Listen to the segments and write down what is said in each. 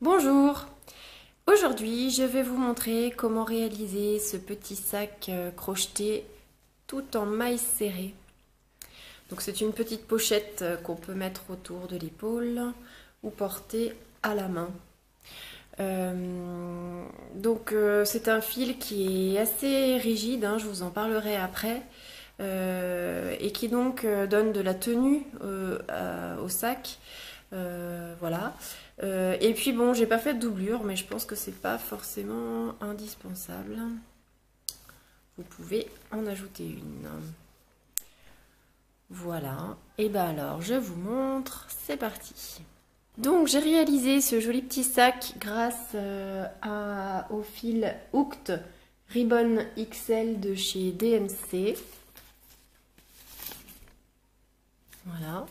Bonjour! Aujourd'hui, je vais vous montrer comment réaliser ce petit sac crocheté tout en mailles serrées. Donc c'est une petite pochette qu'on peut mettre autour de l'épaule ou porter à la main. C'est un fil qui est assez rigide, je vous en parlerai après, et qui donc donne de la tenue au sac. Voilà. Et puis bon, j'ai pas fait de doublure, mais je pense que c'est pas forcément indispensable. Vous pouvez en ajouter une. Voilà. Et ben alors, je vous montre. C'est parti. Donc j'ai réalisé ce joli petit sac grâce au fil Hooked Ribbon XL de chez DMC. Voilà.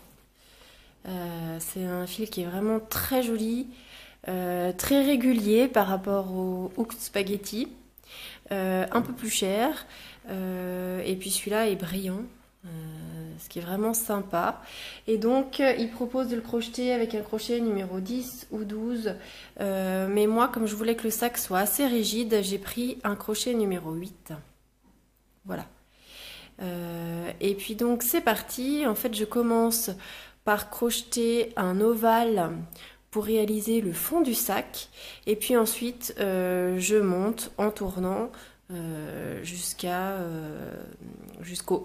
C'est un fil qui est vraiment très joli, très régulier par rapport au Hooked Spaghetti, un peu plus cher, et puis celui-là est brillant, ce qui est vraiment sympa. Et donc il propose de le crocheter avec un crochet numéro 10 ou 12, mais moi comme je voulais que le sac soit assez rigide, j'ai pris un crochet numéro 8. Voilà. Et puis donc c'est parti. En fait je commence par crocheter un ovale pour réaliser le fond du sac, et puis ensuite je monte en tournant jusqu'aux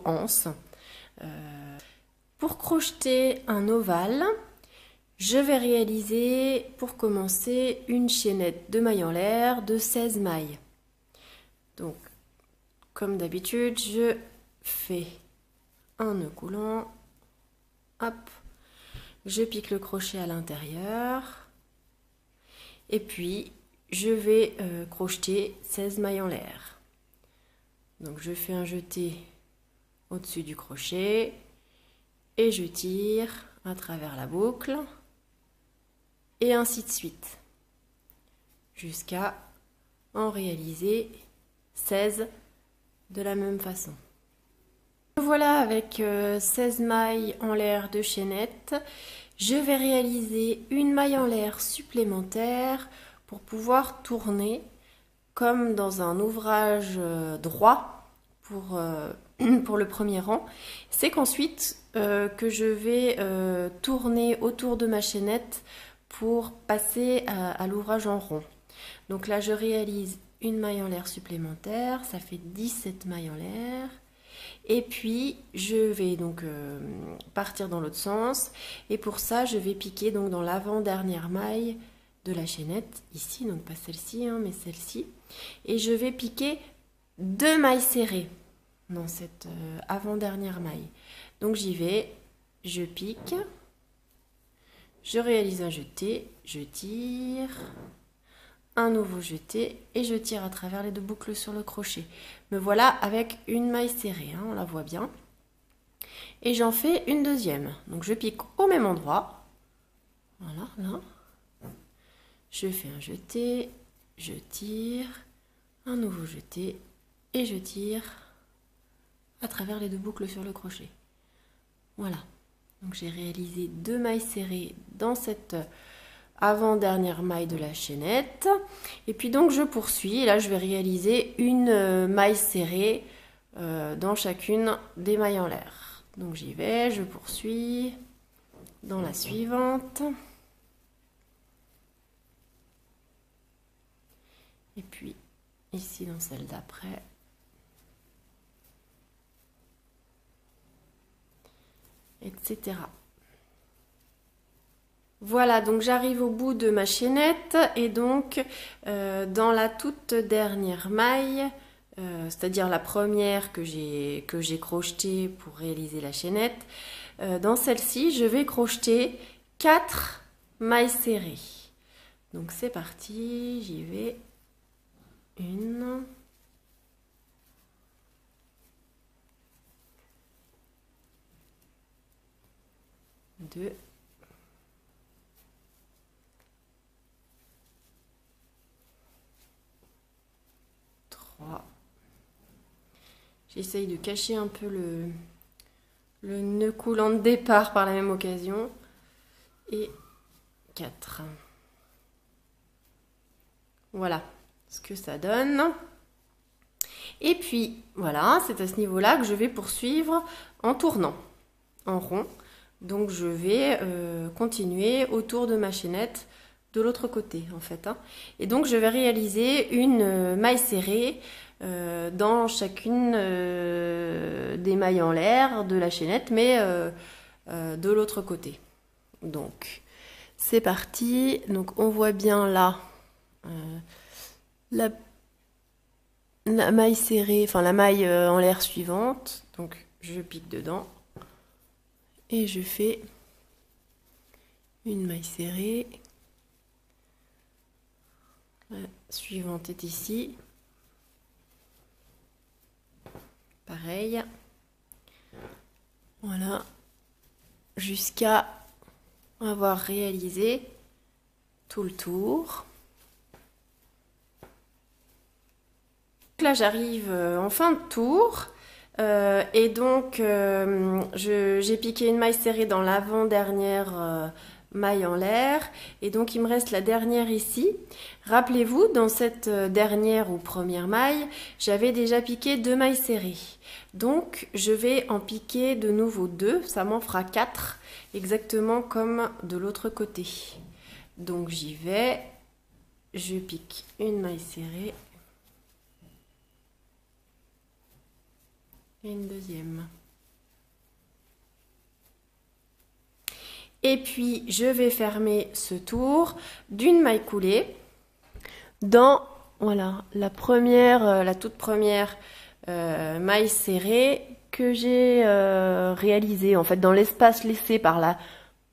anses. Pour crocheter un ovale, je vais réaliser pour commencer une chaînette de mailles en l'air de 16 mailles. Donc comme d'habitude, je fais un nœud coulant, hop, je pique le crochet à l'intérieur, et puis je vais crocheter 16 mailles en l'air. Donc je fais un jeté au-dessus du crochet et je tire à travers la boucle, et ainsi de suite, jusqu'à en réaliser 16 de la même façon. Voilà, avec 16 mailles en l'air de chaînette, je vais réaliser une maille en l'air supplémentaire pour pouvoir tourner comme dans un ouvrage droit pour le premier rang. C'est qu'ensuite que je vais tourner autour de ma chaînette pour passer à l'ouvrage en rond. Donc là, je réalise une maille en l'air supplémentaire, ça fait 17 mailles en l'air. Et puis je vais donc partir dans l'autre sens, et pour ça je vais piquer donc dans l'avant-dernière maille de la chaînette, ici, donc pas celle-ci, mais celle-ci, et je vais piquer 2 mailles serrées dans cette avant-dernière maille. Donc j'y vais, je pique, je réalise un jeté, je tire, un nouveau jeté, et je tire à travers les deux boucles sur le crochet. Me voilà avec une maille serrée, on la voit bien. Et j'en fais une deuxième. Donc je pique au même endroit. Voilà, là. Je fais un jeté, je tire, un nouveau jeté, et je tire à travers les deux boucles sur le crochet. Voilà. Donc j'ai réalisé 2 mailles serrées dans cette avant-dernière maille de la chaînette, et puis donc je poursuis, et là je vais réaliser une maille serrée dans chacune des mailles en l'air. Donc j'y vais, je poursuis dans la suivante, et puis ici dans celle d'après, etc. Voilà, donc j'arrive au bout de ma chaînette, et donc dans la toute dernière maille, c'est-à-dire la première que j'ai crochetée pour réaliser la chaînette, dans celle-ci, je vais crocheter 4 mailles serrées. Donc c'est parti, j'y vais. 1, 2, 3. J'essaye de cacher un peu le nœud coulant de départ par la même occasion. Et 4. Voilà ce que ça donne. Et puis voilà, c'est à ce niveau-là que je vais poursuivre en tournant en rond. Donc je vais continuer autour de ma chaînette de l'autre côté en fait, hein. Et donc je vais réaliser une maille serrée dans chacune des mailles en l'air de la chaînette, mais de l'autre côté. Donc c'est parti. Donc on voit bien là la maille serrée, enfin la maille en l'air suivante. Donc je pique dedans et je fais une maille serrée. La suivante est ici. Pareil. Voilà. Jusqu'à avoir réalisé tout le tour. Là, j'arrive en fin de tour. Et donc, j'ai piqué une maille serrée dans l'avant-dernière maille en l'air. Et donc, il me reste la dernière ici. Rappelez-vous, dans cette dernière ou première maille, j'avais déjà piqué 2 mailles serrées. Donc, je vais en piquer de nouveau 2. Ça m'en fera 4, exactement comme de l'autre côté. Donc, j'y vais. Je pique une maille serrée. Et une deuxième. Et puis je vais fermer ce tour d'une maille coulée dans voilà la première, la toute première maille serrée que j'ai réalisée en fait dans l'espace laissé par la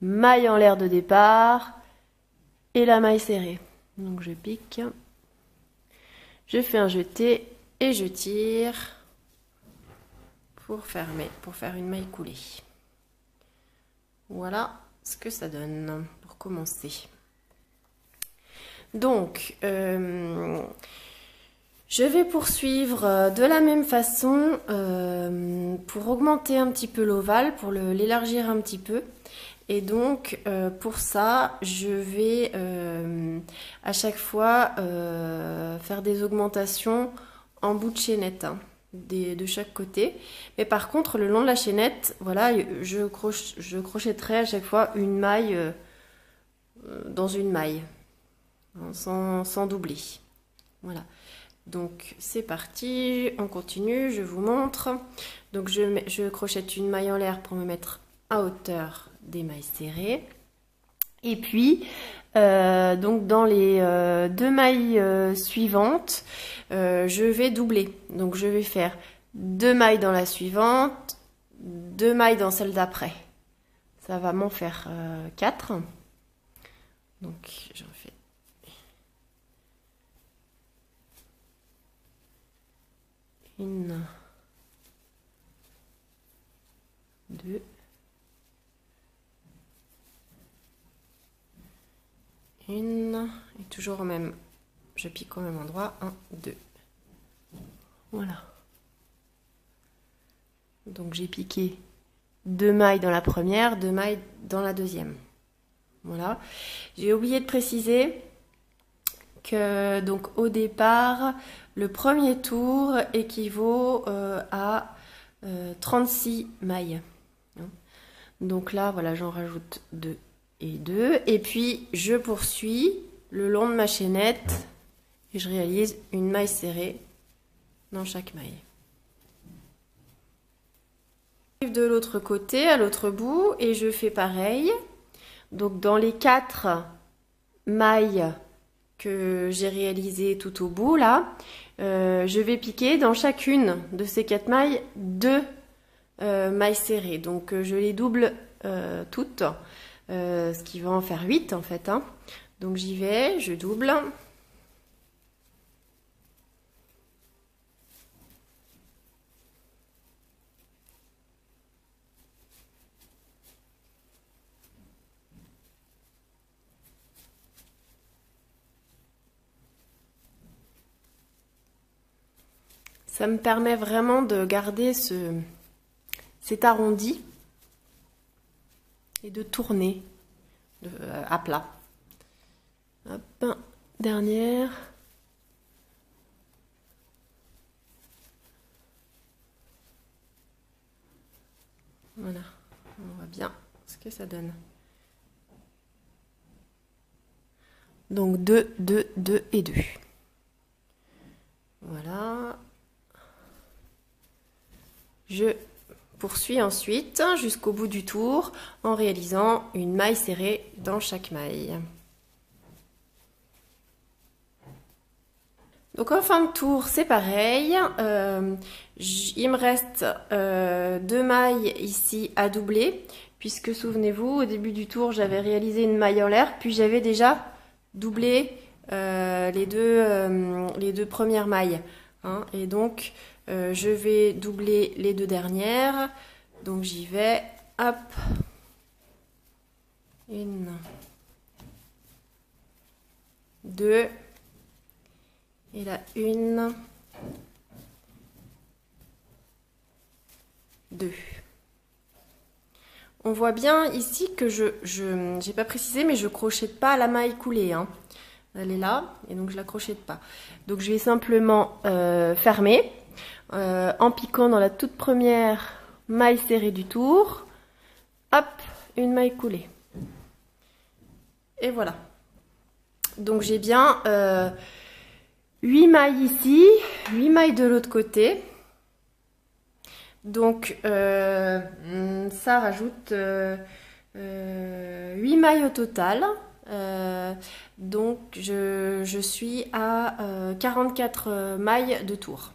maille en l'air de départ et la maille serrée. Donc je pique, je fais un jeté et je tire pour fermer, pour faire une maille coulée. Voilà ce que ça donne pour commencer. Donc, je vais poursuivre de la même façon pour augmenter un petit peu l'ovale, pour l'élargir un petit peu. Et donc, pour ça, je vais à chaque fois faire des augmentations en bout de chaînette, hein, de chaque côté. Mais par contre, le long de la chaînette, voilà, je crochetterai à chaque fois une maille dans une maille, hein, sans doubler. Voilà. Donc c'est parti, on continue, je vous montre. Donc je crochette une maille en l'air pour me mettre à hauteur des mailles serrées. Et puis, donc dans les 2 mailles suivantes, je vais doubler. Donc je vais faire 2 mailles dans la suivante, 2 mailles dans celle d'après. Ça va m'en faire 4. Donc j'en fais une, 2, une, et toujours au même, je pique au même endroit, 1, 2. Voilà. Donc j'ai piqué 2 mailles dans la première, 2 mailles dans la deuxième. Voilà. J'ai oublié de préciser que donc au départ, le premier tour équivaut à 36 mailles. Donc là, voilà, j'en rajoute 2 et 2. Et puis, je poursuis le long de ma chaînette et je réalise une maille serrée dans chaque maille. J'arrive de l'autre côté, à l'autre bout, et je fais pareil. Donc, dans les 4 mailles que j'ai réalisées tout au bout, là, je vais piquer dans chacune de ces 4 mailles 2 mailles serrées. Donc, je les double toutes, ce qui va en faire 8 en fait, hein. Donc, j'y vais, je double. Ça me permet vraiment de garder cet arrondi et de tourner à plat. Hop, dernière. Voilà, on voit bien ce que ça donne. Donc 2, 2, 2 et 2. Voilà. Je poursuis ensuite jusqu'au bout du tour en réalisant une maille serrée dans chaque maille. Donc en fin de tour, c'est pareil. Il me reste 2 mailles ici à doubler, puisque souvenez-vous, au début du tour, j'avais réalisé une maille en l'air, puis j'avais déjà doublé les deux premières mailles. Hein, et donc, je vais doubler les 2 dernières. Donc j'y vais, hop, 1, 2. Et là, 1, 2. On voit bien ici que j'ai pas précisé, mais je crochette pas la maille coulée. Hein. Elle est là, et donc je la crochette pas. Donc je vais simplement fermer en piquant dans la toute première maille serrée du tour. Hop, une maille coulée. Et voilà. Donc j'ai bien 8 mailles ici, 8 mailles de l'autre côté. Donc ça rajoute 8 mailles au total. Donc je suis à 44 mailles de tour.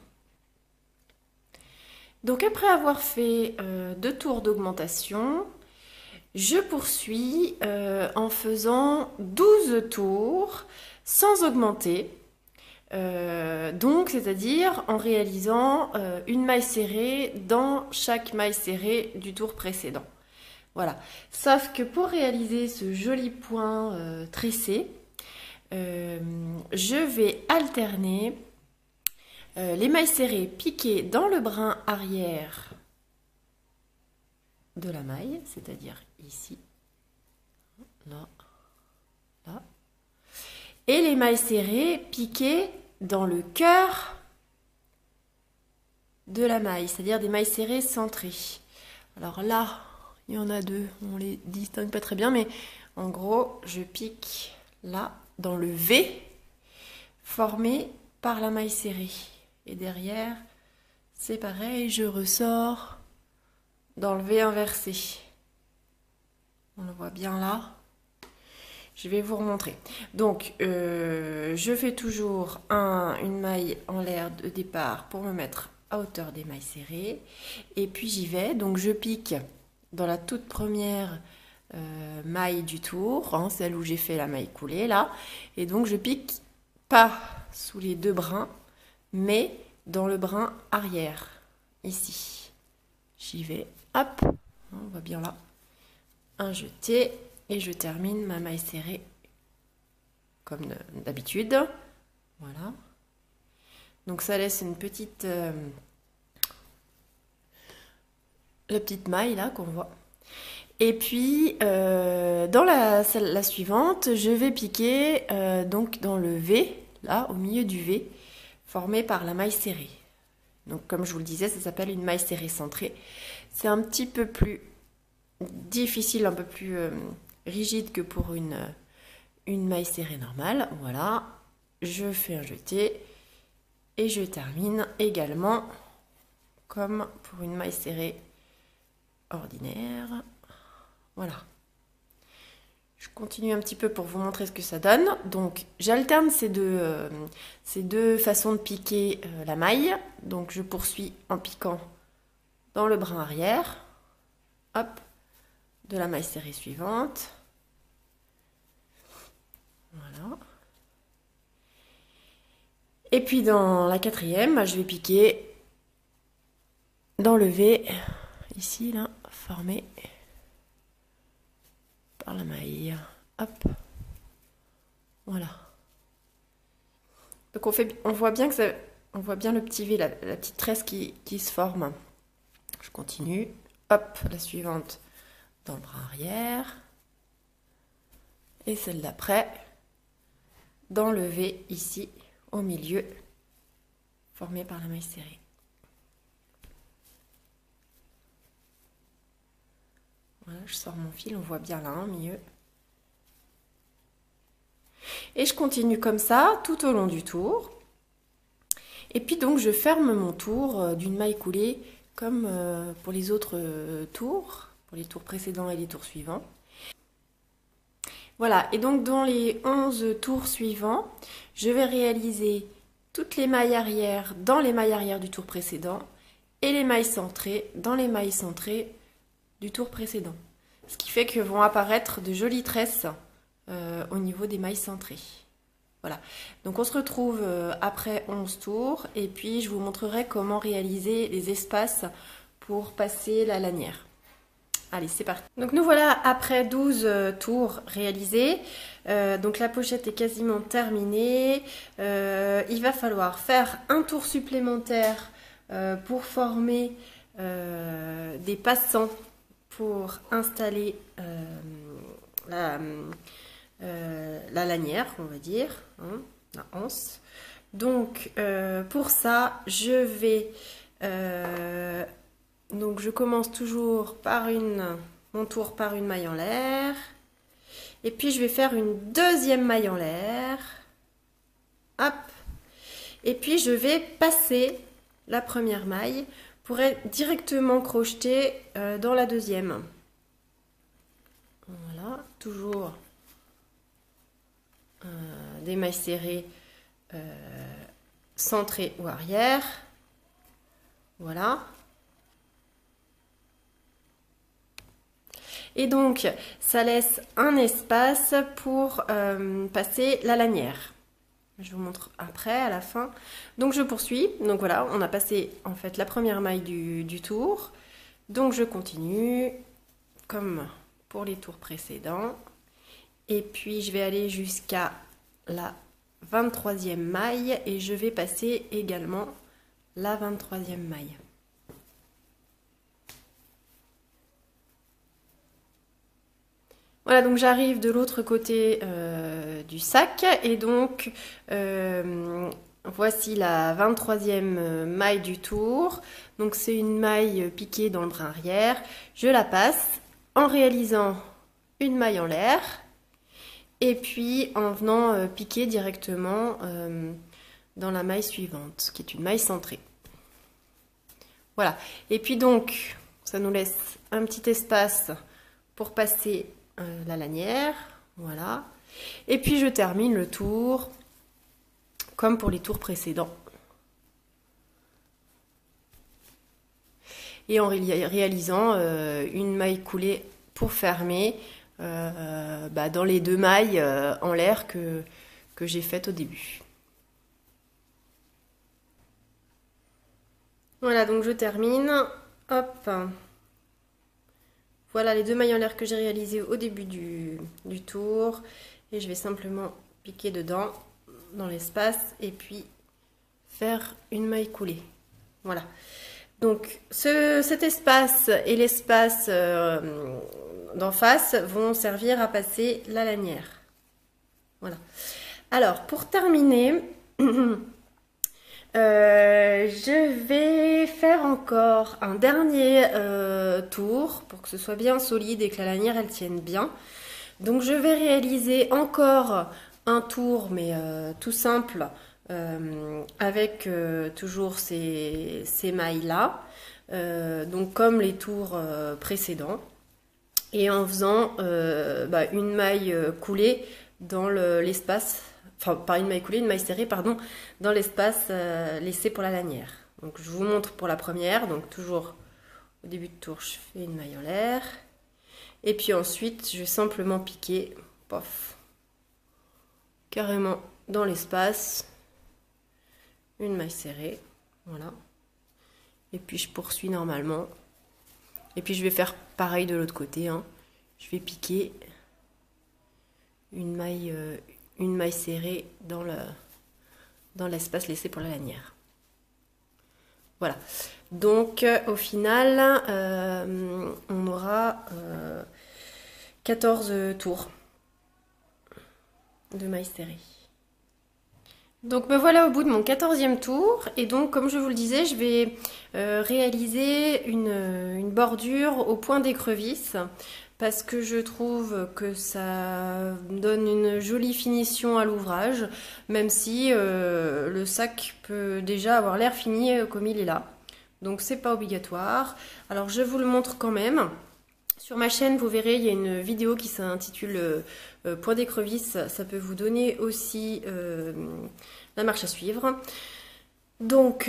Donc après avoir fait 2 tours d'augmentation, je poursuis en faisant 12 tours sans augmenter. Donc, c'est-à-dire en réalisant une maille serrée dans chaque maille serrée du tour précédent. Voilà. Sauf que pour réaliser ce joli point tressé, je vais alterner les mailles serrées piquées dans le brin arrière de la maille, c'est-à-dire ici, là, là, et les mailles serrées piquées dans le cœur de la maille, c'est-à-dire des mailles serrées centrées. Alors là, il y en a 2, on les distingue pas très bien, mais en gros, je pique là, dans le V, formé par la maille serrée. Et derrière, c'est pareil, je ressors dans le V inversé. On le voit bien là. Je vais vous remontrer. Donc, je fais toujours une maille en l'air de départ pour me mettre à hauteur des mailles serrées. Et puis, j'y vais. Donc, je pique dans la toute première maille du tour, hein, celle où j'ai fait la maille coulée, là. Et donc, je pique pas sous les 2 brins, mais dans le brin arrière, ici. J'y vais. Hop, on voit bien là. Un jeté. Et je termine ma maille serrée comme d'habitude. Voilà. Donc ça laisse une petite... la petite maille là qu'on voit. Et puis dans la suivante, je vais piquer donc dans le V, là au milieu du V, formé par la maille serrée. Donc comme je vous le disais, ça s'appelle une maille serrée centrée. C'est un petit peu plus difficile, un peu plus... rigide que pour une maille serrée normale. Voilà, je fais un jeté et je termine également comme pour une maille serrée ordinaire. Voilà. Je continue un petit peu pour vous montrer ce que ça donne. Donc j'alterne ces deux façons de piquer la maille. Donc je poursuis en piquant dans le brin arrière. Hop, de la maille serrée suivante. Voilà. Et puis dans la 4e, je vais piquer dans le V, ici, là, formé par la maille. Hop. Voilà. Donc on voit bien que on voit bien le petit V, la petite tresse qui se forme. Je continue. Hop, la suivante dans le bras arrière. Et celle d'après dans le V ici au milieu, formé par la maille serrée. Voilà, je sors mon fil, on voit bien là, au milieu. Et je continue comme ça tout au long du tour. Et puis donc je ferme mon tour d'une maille coulée comme pour les autres tours, pour les tours précédents et les tours suivants. Voilà, et donc dans les 11 tours suivants, je vais réaliser toutes les mailles arrière dans les mailles arrière du tour précédent et les mailles centrées dans les mailles centrées du tour précédent. Ce qui fait que vont apparaître de jolies tresses au niveau des mailles centrées. Voilà, donc on se retrouve après 11 tours et puis je vous montrerai comment réaliser les espaces pour passer la lanière. Allez, c'est parti. Donc nous voilà après 12 tours réalisés. Donc la pochette est quasiment terminée. Il va falloir faire un tour supplémentaire pour former des passants pour installer la lanière, on va dire, hein, la anse. Donc pour ça, donc je commence toujours par mon tour par une maille en l'air. Et puis je vais faire une deuxième maille en l'air. Hop. Et puis je vais passer la première maille pour être directement crochetée dans la deuxième. Voilà, toujours des mailles serrées centrées ou arrière. Voilà. Et donc, ça laisse un espace pour passer la lanière. Je vous montre après, à la fin. Donc, je poursuis. Donc, voilà, on a passé en fait la première maille du tour. Donc, je continue comme pour les tours précédents. Et puis, je vais aller jusqu'à la 23e maille et je vais passer également la 23e maille. Voilà, donc j'arrive de l'autre côté du sac et donc voici la 23e maille du tour. Donc c'est une maille piquée dans le brin arrière. Je la passe en réalisant une maille en l'air et puis en venant piquer directement dans la maille suivante qui est une maille centrée. Voilà, et puis donc ça nous laisse un petit espace pour passer la lanière, voilà. Et puis je termine le tour comme pour les tours précédents. Et en réalisant une maille coulée pour fermer dans les deux mailles en l'air que j'ai faites au début. Voilà, donc je termine. Hop. Voilà les deux mailles en l'air que j'ai réalisées au début du tour. Et je vais simplement piquer dedans, dans l'espace, et puis faire une maille coulée. Voilà. Donc cet espace et l'espace d'en face vont servir à passer la lanière. Voilà. Alors, pour terminer... je vais faire encore un dernier tour pour que ce soit bien solide et que la lanière elle tienne bien. Donc je vais réaliser encore un tour mais tout simple avec toujours ces mailles là, donc comme les tours précédents, et en faisant une maille coulée dans l'espace. Enfin, pas une maille coulée, une maille serrée, pardon, dans l'espace laissé pour la lanière. Donc, je vous montre pour la première. Donc, toujours au début de tour, je fais une maille en l'air. Et puis ensuite, je vais simplement piquer, pof, carrément dans l'espace, une maille serrée, voilà. Et puis, je poursuis normalement. Et puis, je vais faire pareil de l'autre côté, hein. Je vais piquer une maille serrée dans l'espace laissé pour la lanière. Voilà. Donc au final, on aura 14 tours de mailles serrées. Donc me voilà au bout de mon 14e tour et donc comme je vous le disais je vais réaliser une bordure au point d'écrevisse parce que je trouve que ça donne une jolie finition à l'ouvrage même si le sac peut déjà avoir l'air fini comme il est là. Donc c'est pas obligatoire. Alors je vous le montre quand même. Sur ma chaîne, vous verrez, il y a une vidéo qui s'intitule Point d'écrevisse. Ça peut vous donner aussi la marche à suivre. Donc,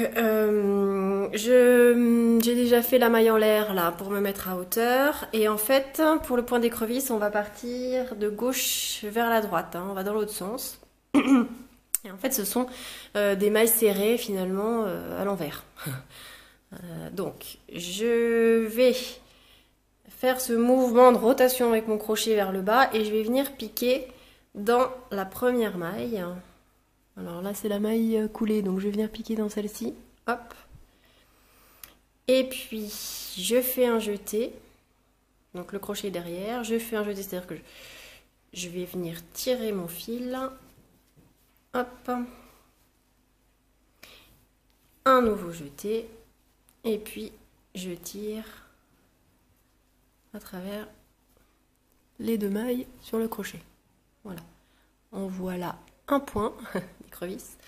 j'ai déjà fait la maille en l'air là pour me mettre à hauteur. Et en fait, pour le point d'écrevisse, on va partir de gauche vers la droite. Hein, on va dans l'autre sens. Et en fait, ce sont des mailles serrées finalement à l'envers. Donc, je vais faire ce mouvement de rotation avec mon crochet vers le bas et je vais venir piquer dans la première maille. Alors là c'est la maille coulée donc je vais venir piquer dans celle-ci, hop. Et puis je fais un jeté, donc le crochet derrière, je fais un jeté, c'est-à-dire que je vais venir tirer mon fil, hop, un nouveau jeté et puis je tire à travers les deux mailles sur le crochet. Voilà, on voit là un point d'écrevisse.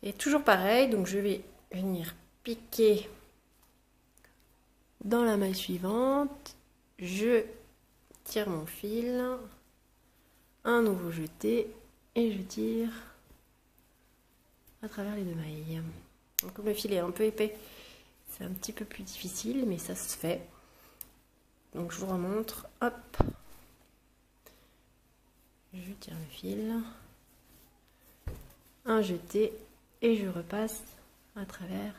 Et toujours pareil, donc je vais venir piquer dans la maille suivante, je tire mon fil, un nouveau jeté et je tire à travers les deux mailles. Donc, comme le fil est un peu épais, c'est un petit peu plus difficile, mais ça se fait. Donc je vous remontre, hop, je tire le fil, un jeté et je repasse à travers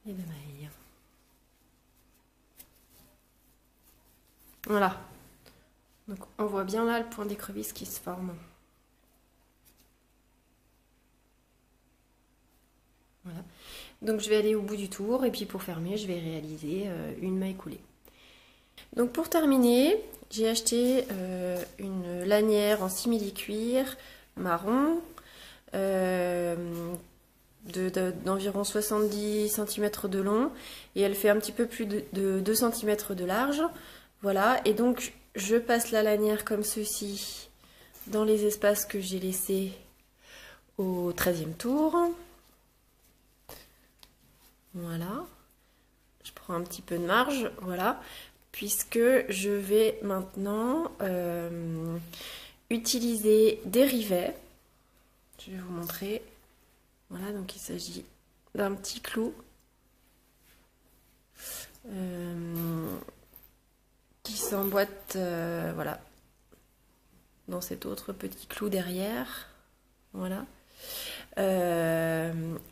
les deux mailles. Voilà, donc on voit bien là le point d'écrevisse qui se forme. Voilà, donc je vais aller au bout du tour et puis pour fermer je vais réaliser une maille coulée. Donc pour terminer, j'ai acheté une lanière en simili-cuir marron d'environ 70 cm de long et elle fait un petit peu plus de 2 cm de large. Voilà, et donc je passe la lanière comme ceci dans les espaces que j'ai laissés au 13e tour. Voilà, je prends un petit peu de marge, voilà, puisque je vais maintenant utiliser des rivets. Je vais vous montrer. Voilà, donc il s'agit d'un petit clou qui s'emboîte voilà, dans cet autre petit clou derrière. Voilà.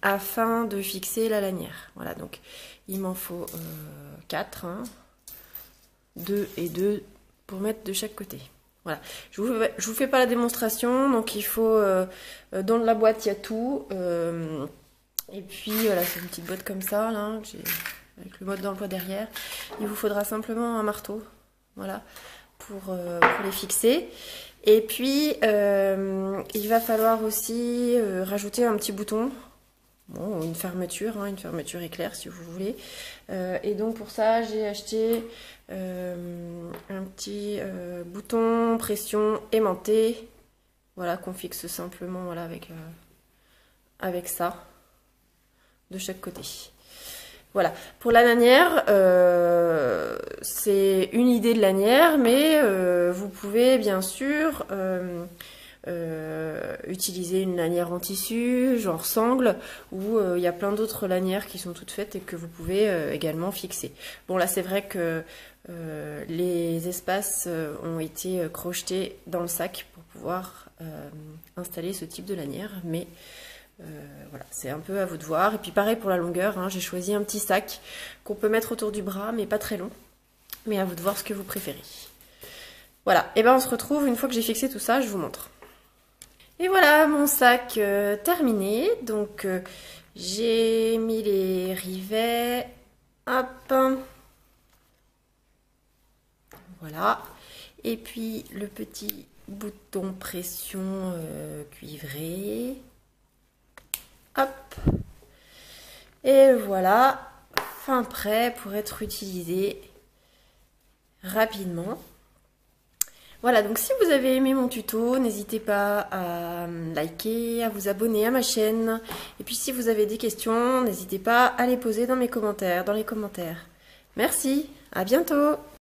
Afin de fixer la lanière. Voilà, donc il m'en faut 4, hein, 2 et 2 pour mettre de chaque côté. Voilà, je vous fais pas la démonstration, donc il faut, dans la boîte il y a tout, et puis voilà, c'est une petite boîte comme ça, là, avec le mode d'emploi derrière. Il vous faudra simplement un marteau, voilà, pour les fixer. Et puis, il va falloir aussi rajouter un petit bouton, bon, une fermeture, hein, une fermeture éclair si vous voulez. Et donc pour ça, j'ai acheté un petit bouton pression aimanté, voilà, qu'on fixe simplement, voilà, avec ça, de chaque côté. Voilà, pour la lanière, c'est une idée de lanière, mais vous pouvez bien sûr utiliser une lanière en tissu, genre sangle, ou il y a plein d'autres lanières qui sont toutes faites et que vous pouvez également fixer. Bon là c'est vrai que les espaces ont été crochetés dans le sac pour pouvoir installer ce type de lanière, mais voilà, c'est un peu à vous de voir. Et puis pareil pour la longueur, hein, j'ai choisi un petit sac qu'on peut mettre autour du bras, mais pas très long. Mais à vous de voir ce que vous préférez. Voilà, et ben on se retrouve une fois que j'ai fixé tout ça, je vous montre. Et voilà mon sac terminé. Donc j'ai mis les rivets. Hop. Voilà. Et puis le petit bouton pression cuivré. Hop. Et voilà, fin prêt pour être utilisé rapidement. Voilà, donc si vous avez aimé mon tuto, n'hésitez pas à liker, à vous abonner à ma chaîne. Et puis si vous avez des questions, n'hésitez pas à les poser dans les commentaires. Merci, à bientôt!